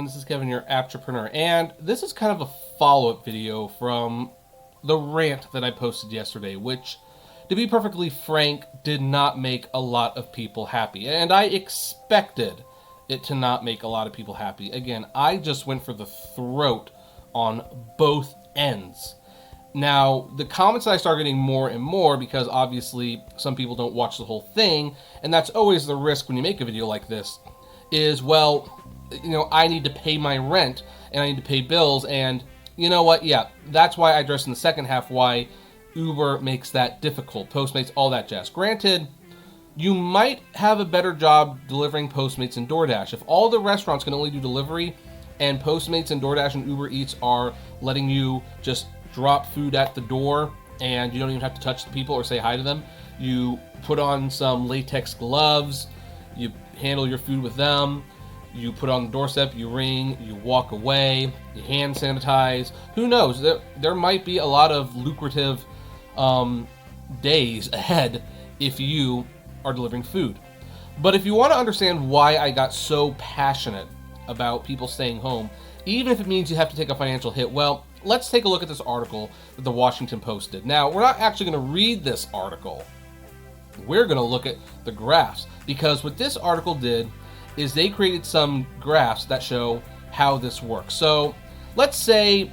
This is Kevin, your Apptrepreneur, and this is kind of a follow-up video from the rant that I posted yesterday, which, to be perfectly frank, did not make a lot of people happy, and I expected it to not make a lot of people happy. Again, I just went for the throat on both ends. Now, the comments I start getting more and more, because obviously some people don't watch the whole thing, and that's always the risk when you make a video like this, is, well, I need to pay my rent, and I need to pay bills, and you know what? Yeah, that's why I addressed in the second half why Uber makes that difficult, Postmates, all that jazz. Granted, you might have a better job delivering Postmates and DoorDash. If all the restaurants can only do delivery, and Postmates and DoorDash and Uber Eats are letting you just drop food at the door, and you don't even have to touch the people or say hi to them, you put on some latex gloves, you handle your food with them, you put it on the doorstep, you ring, you walk away, you hand sanitize. Who knows? There might be a lot of lucrative days ahead if you are delivering food. But if you want to understand why I got so passionate about people staying home, even if it means you have to take a financial hit, well, let's take a look at this article that the Washington Post did. Now, we're not actually going to read this article. We're going to look at the graphs, because what this article did is they created some graphs that show how this works. So let's say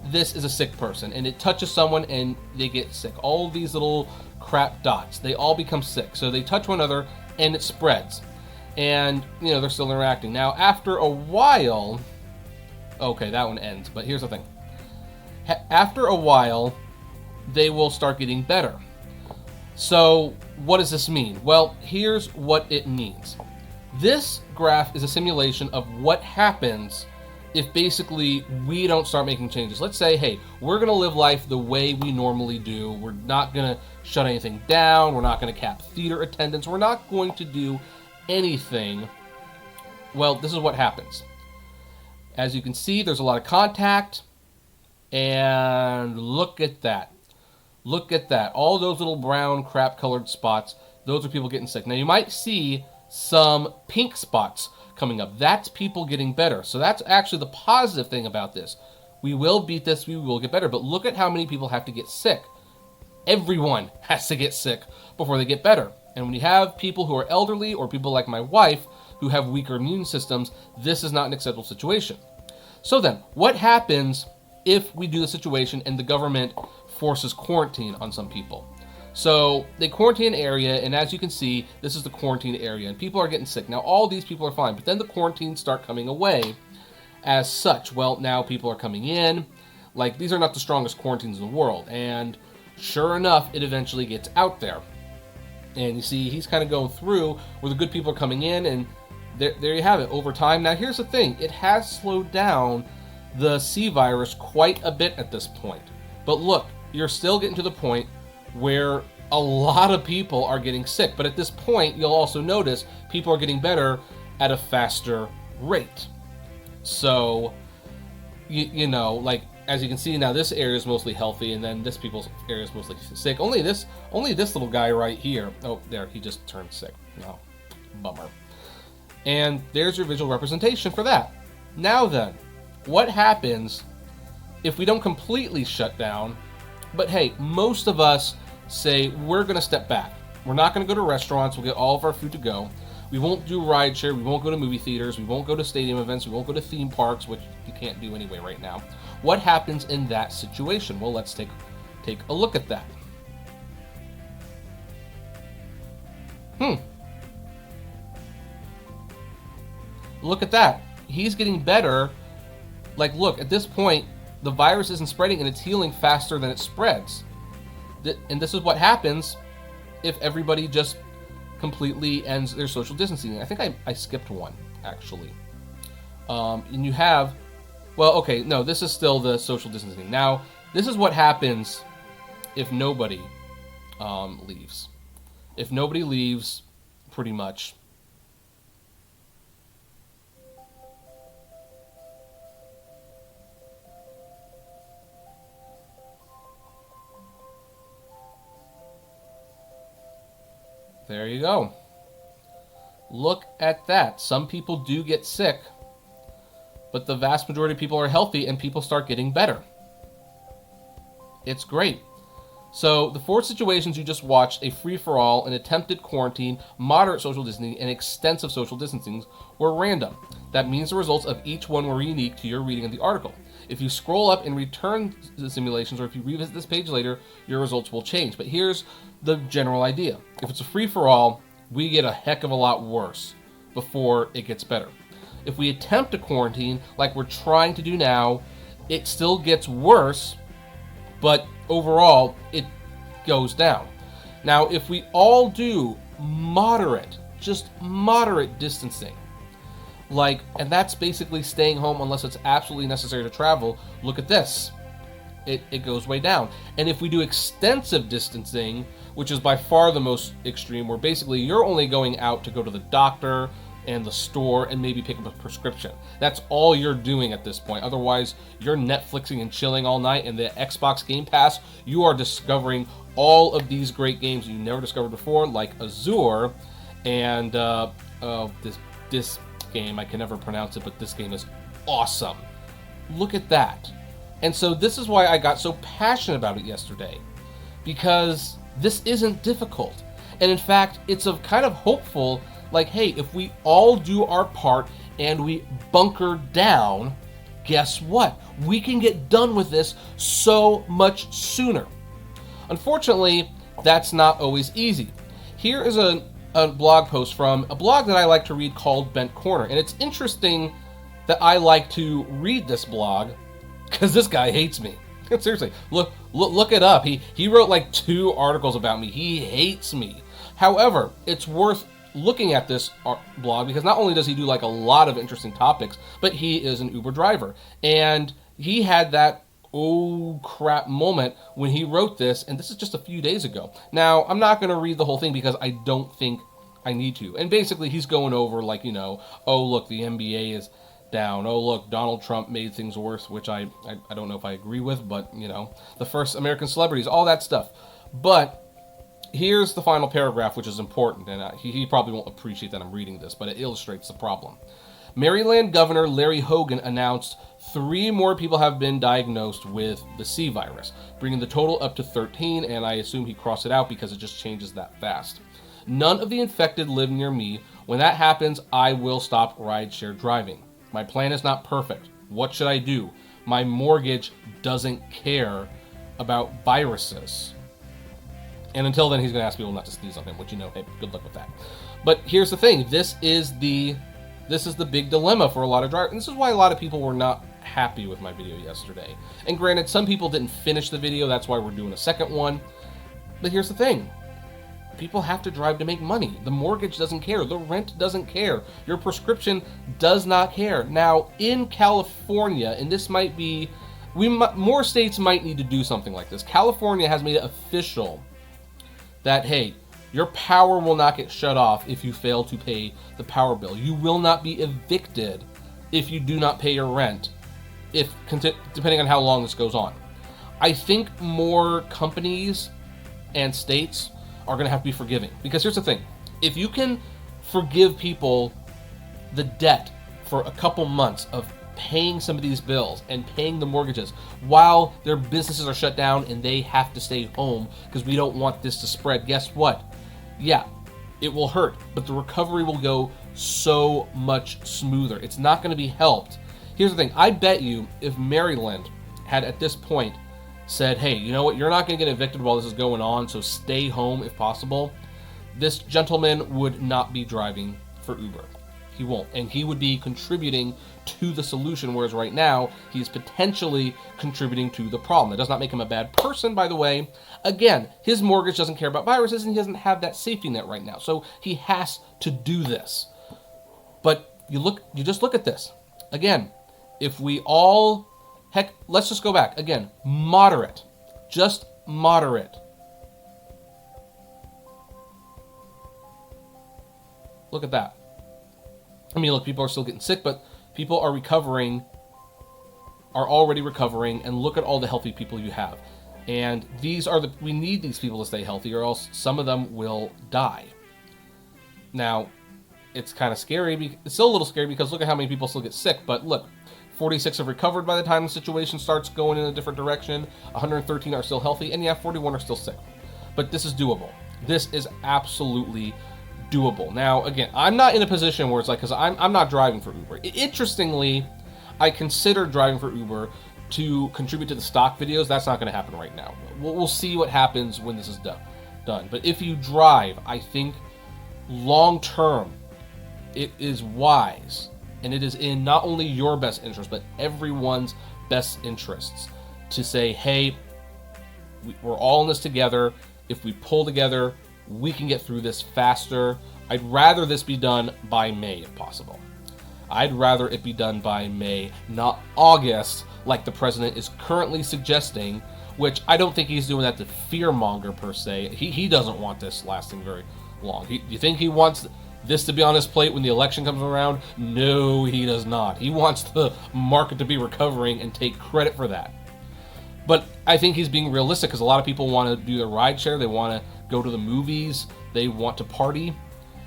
this is a sick person and it touches someone and they get sick. All these little crap dots, they all become sick. So they touch one another and it spreads. And, they're still interacting. Now, after a while, okay, that one ends, but here's the thing. After a while, they will start getting better. So what does this mean? Well, here's what it means. This graph is a simulation of what happens if basically we don't start making changes. Let's say, hey, we're going to live life the way we normally do. We're not going to shut anything down. We're not going to cap theater attendance. We're not going to do anything. Well, this is what happens. As you can see, there's a lot of contact. And look at that. Look at that. All those little brown crap-colored spots, those are people getting sick. Now, you might see some pink spots coming up. That's people getting better. So that's actually the positive thing about this. We will beat this. We will get better. But look at how many people have to get sick. Everyone has to get sick before they get better. And when you have people who are elderly or people like my wife who have weaker immune systems, this is not an acceptable situation. So then, what happens if we do the situation and the government forces quarantine on some people? So they quarantine an area, and as you can see, this is the quarantine area, and people are getting sick. Now, all these people are fine, but then the quarantines start coming away as such. Well, now people are coming in. Like, these are not the strongest quarantines in the world, and sure enough, it eventually gets out there. And you see, he's kind of going through where the good people are coming in, and there you have it, over time. Now, here's the thing. It has slowed down the C virus quite a bit at this point. But look, you're still getting to the point where a lot of people are getting sick. But at this point, you'll also notice people are getting better at a faster rate. So, like, as you can see now, this area is mostly healthy, and then this people's area is mostly sick. Only this little guy right here. Oh, there, he just turned sick. Oh, bummer. And there's your visual representation for that. Now then, what happens if we don't completely shut down, but hey, most of us say we're going to step back. We're not going to go to restaurants. We'll get all of our food to go. We won't do rideshare. We won't go to movie theaters. We won't go to stadium events. We won't go to theme parks, which you can't do anyway right now. What happens in that situation? Well, let's take a look at that. Look at that. He's getting better. Like, look, at this point, the virus isn't spreading and it's healing faster than it spreads. And this is what happens if everybody just completely ends their social distancing. I think I skipped one, actually. And you have, well, okay, no, this is still the social distancing. Now, this is what happens if nobody leaves. If nobody leaves, pretty much, there you go. Look at that. Some people do get sick. but the vast majority of people are healthy and people start getting better. It's great. So the 4 situations you just watched, a free-for-all, an attempted quarantine, moderate social distancing, and extensive social distancing, were random. That means the results of each one were unique to your reading of the article. If you scroll up and return the simulations, or if you revisit this page later, your results will change. But here's the general idea. If it's a free-for-all, we get a heck of a lot worse before it gets better. If we attempt a quarantine, like we're trying to do now, it still gets worse, but overall, it goes down. Now, if we all do moderate, just moderate distancing, and that's basically staying home unless it's absolutely necessary to travel, look at this. It goes way down. And if we do extensive distancing, which is by far the most extreme, where basically you're only going out to go to the doctor and the store and maybe pick up a prescription. That's all you're doing at this point. Otherwise, you're Netflixing and chilling all night, and the Xbox Game Pass, you are discovering all of these great games you never discovered before, like Azure, and this game, I can never pronounce it, but this game is awesome. Look at that. And so this is why I got so passionate about it yesterday, because this isn't difficult. And in fact, it's a kind of hopeful, hey, if we all do our part and we bunker down, guess what? We can get done with this so much sooner. Unfortunately, that's not always easy. Here is a blog post from a blog that I like to read called Bent Corner. And it's interesting that I like to read this blog because this guy hates me. Seriously, look it up. He wrote 2 articles about me. He hates me. However, it's worth looking at this blog because not only does he do a lot of interesting topics, but he is an Uber driver. And he had that oh crap moment when he wrote this, and this is just a few days ago. Now, I'm not going to read the whole thing because I don't think I need to. And basically, he's going over oh, look, the NBA is down. Oh, look, Donald Trump made things worse, which I don't know if I agree with, but, the first American celebrities, all that stuff. But here's the final paragraph, which is important, and he probably won't appreciate that I'm reading this, but it illustrates the problem. Maryland Governor Larry Hogan announced 3 more people have been diagnosed with the C virus, bringing the total up to 13, and I assume he crossed it out because it just changes that fast. None of the infected live near me. When that happens, I will stop rideshare driving. My plan is not perfect. What should I do? My mortgage doesn't care about viruses. And until then, he's going to ask people not to sneeze on him, which, hey, good luck with that. But here's the thing. This is the big dilemma for a lot of drivers. And this is why a lot of people were not happy with my video yesterday. And granted, some people didn't finish the video. That's why we're doing a second one. But here's the thing. People have to drive to make money. The mortgage doesn't care. The rent doesn't care. Your prescription does not care. Now, in California, and this might be... more states might need to do something like this. California has made it official that, hey, your power will not get shut off if you fail to pay the power bill. You will not be evicted if you do not pay your rent, depending on how long this goes on. I think more companies and states are going to have to be forgiving. Because here's the thing. If you can forgive people the debt for a couple months of paying some of these bills and paying the mortgages while their businesses are shut down and they have to stay home because we don't want this to spread, guess what? Yeah, it will hurt, but the recovery will go so much smoother. It's not going to be helped. Here's the thing. I bet you if Maryland had at this point said, hey, you know what? You're not going to get evicted while this is going on, so stay home if possible. This gentleman would not be driving for Uber. He won't. And he would be contributing to the solution, whereas right now, he's potentially contributing to the problem. That does not make him a bad person, by the way. Again, his mortgage doesn't care about viruses, and he doesn't have that safety net right now. So he has to do this. But you just look at this. Again, if we all... Heck, let's just go back. Again, moderate. Just moderate. Look at that. I mean, look, people are still getting sick, but people are already recovering, and look at all the healthy people you have. And we need these people to stay healthy, or else some of them will die. Now, it's kind of scary. It's still a little scary because look at how many people still get sick, but look, 46 have recovered by the time the situation starts going in a different direction. 113 are still healthy, and 41 are still sick. But this is doable. This is absolutely doable. Now, again, I'm not in a position where it's like, because I'm not driving for Uber. Interestingly, I considered driving for Uber to contribute to the stock videos. That's not going to happen right now. We'll see what happens when this is done. But if you drive, I think long term, it is wise, and it is in not only your best interest, but everyone's best interests to say, hey, we're all in this together. If we pull together, we can get through this faster. I'd rather this be done by May if possible. I'd rather it be done by May, not August, like the president is currently suggesting, which I don't think he's doing that to fearmonger per se. He doesn't want this lasting very long. You think he wants this to be on his plate when the election comes around? No, he does not. He wants the market to be recovering and take credit for that. But I think he's being realistic because a lot of people want to do their rideshare. They want to go to the movies. They want to party.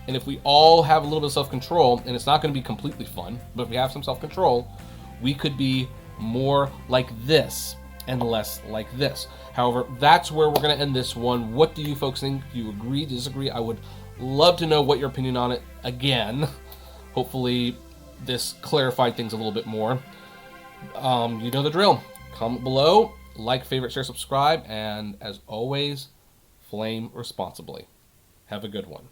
And if we all have a little bit of self-control, and it's not going to be completely fun, but if we have some self-control, we could be more like this and less like this. However, that's where we're going to end this one. What do you folks think? Do you agree, disagree? I would love to know what your opinion on it. Again, hopefully this clarified things a little bit more. You know the drill. Comment below, like, favorite, share, subscribe, and as always, flame responsibly. Have a good one.